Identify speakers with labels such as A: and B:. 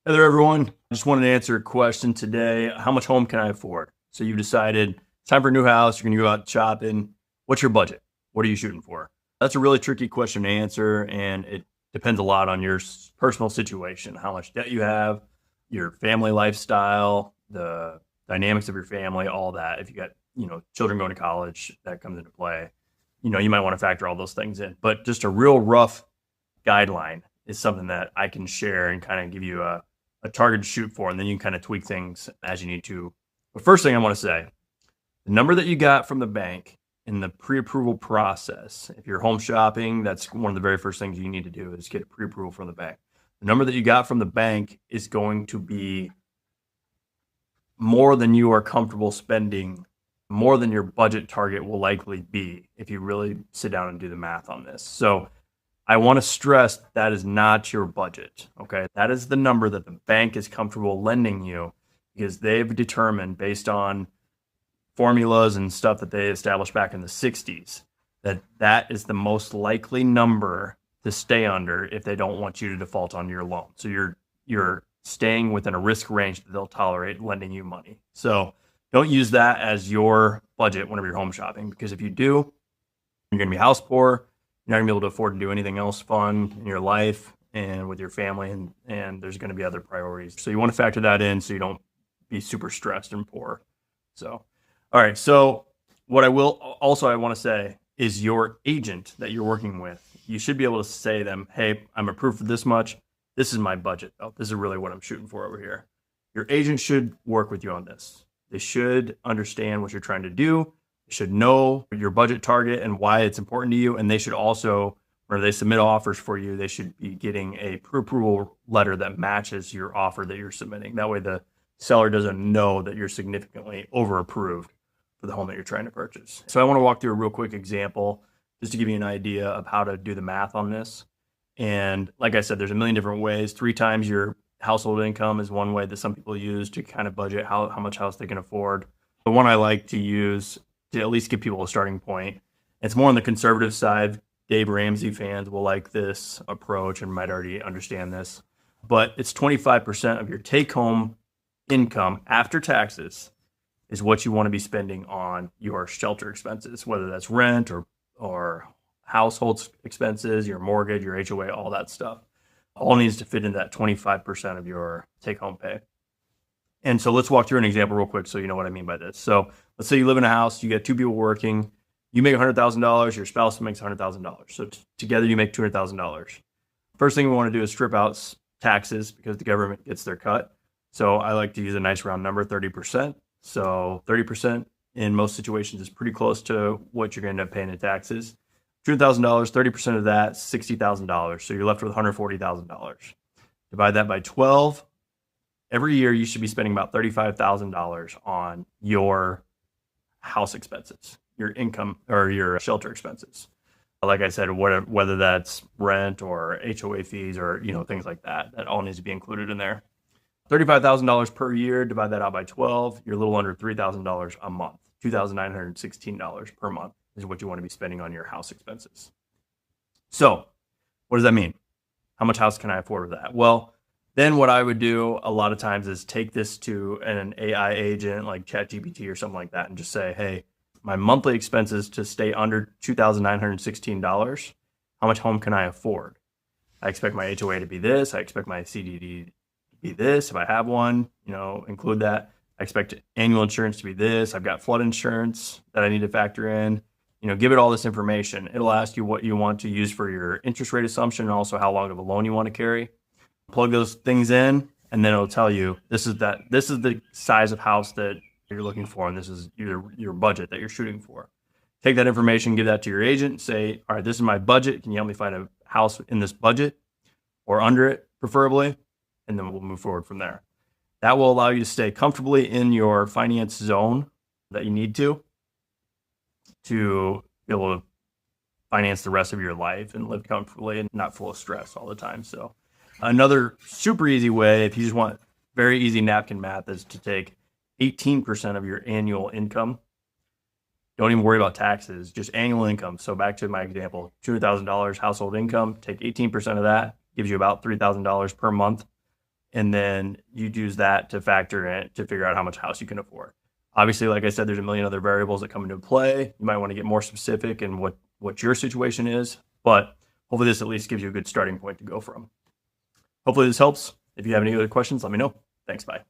A: Hey there, everyone. I just wanted to answer a question today. How much home can I afford? So you've decided it's time for a new house. You're going to go out shopping. What's your budget? What are you shooting for? That's a really tricky question to answer, and it depends a lot on your personal situation, how much debt you have, your family lifestyle, the dynamics of your family, all that. If you got, children going to college, that comes into play. You might want to factor all those things in. But just a real rough guideline is something that I can share and kind of give you a target to shoot for, and then you can kind of tweak things as you need to. But first thing I want to say, the number that you got from the bank in the pre-approval process, if you're home shopping, that's one of the very first things you need to do is get a pre-approval from the bank. The number that you got from the bank is going to be more than you are comfortable spending, more than your budget target will likely be if you really sit down and do the math on this. So I want to stress that is not your budget, okay? That is the number that the bank is comfortable lending you because they've determined based on formulas and stuff that they established back in the 60s that that is the most likely number to stay under if they don't want you to default on your loan. So you're staying within a risk range that they'll tolerate lending you money. So don't use that as your budget whenever you're home shopping, because if you do, you're going to be house poor. You're not gonna be able to afford to do anything else fun in your life and with your family, and there's gonna be other priorities. So you wanna factor that in so you don't be super stressed and poor. So, all right, so what I wanna say is your agent that you're working with, you should be able to say to them, hey, I'm approved for this much. This is my budget. Oh, this is really what I'm shooting for over here. Your agent should work with you on this. They should understand what you're trying to do, should know your budget target and why it's important to you. And they should also, when they submit offers for you, they should be getting a pre-approval letter that matches your offer that you're submitting. That way the seller doesn't know that you're significantly over-approved for the home that you're trying to purchase. So I want to walk through a real quick example just to give you an idea of how to do the math on this. And like I said, there's a million different ways. 3 times your household income is one way that some people use to kind of budget how much house they can afford. The one I like to use to at least give people a starting point. It's more on the conservative side. Dave Ramsey fans will like this approach and might already understand this. But it's 25% of your take-home income after taxes is what you want to be spending on your shelter expenses, whether that's rent or household expenses, your mortgage, your HOA, all that stuff. All needs to fit into that 25% of your take-home pay. And so let's walk through an example real quick so you know what I mean by this. So let's say you live in a house, you get 2 people working, you make $100,000, your spouse makes $100,000. So together you make $200,000. First thing we want to do is strip out taxes because the government gets their cut. So I like to use a nice round number, 30%. So 30% in most situations is pretty close to what you're going to end up paying in taxes. $200,000, 30% of that, $60,000. So you're left with $140,000. Divide that by 12. Every year, you should be spending about $35,000 on your house expenses, your income or your shelter expenses. Like I said, whether that's rent or HOA fees or things like that, that all needs to be included in there. $35,000 per year, divide that out by 12, you're a little under $3,000 a month. $2,916 per month is what you want to be spending on your house expenses. So, what does that mean? How much house can I afford with that? Well, then what I would do a lot of times is take this to an AI agent like ChatGPT or something like that and just say, hey, my monthly expenses to stay under $2,916, how much home can I afford? I expect my HOA to be this. I expect my CDD to be this. If I have one, include that. I expect annual insurance to be this. I've got flood insurance that I need to factor in. Give it all this information. It'll ask you what you want to use for your interest rate assumption and also how long of a loan you want to carry. Plug those things in, and then it'll tell you this is the size of house that you're looking for, and this is your budget that you're shooting for. Take that information, give that to your agent, say, all right, this is my budget. Can you help me find a house in this budget or under it, preferably? And then we'll move forward from there. That will allow you to stay comfortably in your finance zone that you need to be able to finance the rest of your life and live comfortably and not full of stress all the time. So another super easy way, if you just want very easy napkin math, is to take 18% of your annual income. Don't even worry about taxes, just annual income. So back to my example, $200,000 household income, take 18% of that, gives you about $3,000 per month. and then you'd use that to factor in to figure out how much house you can afford. Obviously, like I said, there's a million other variables that come into play. You might want to get more specific in what your situation is, but hopefully this at least gives you a good starting point to go from. Hopefully this helps. If you have any other questions, let me know. Thanks. Bye.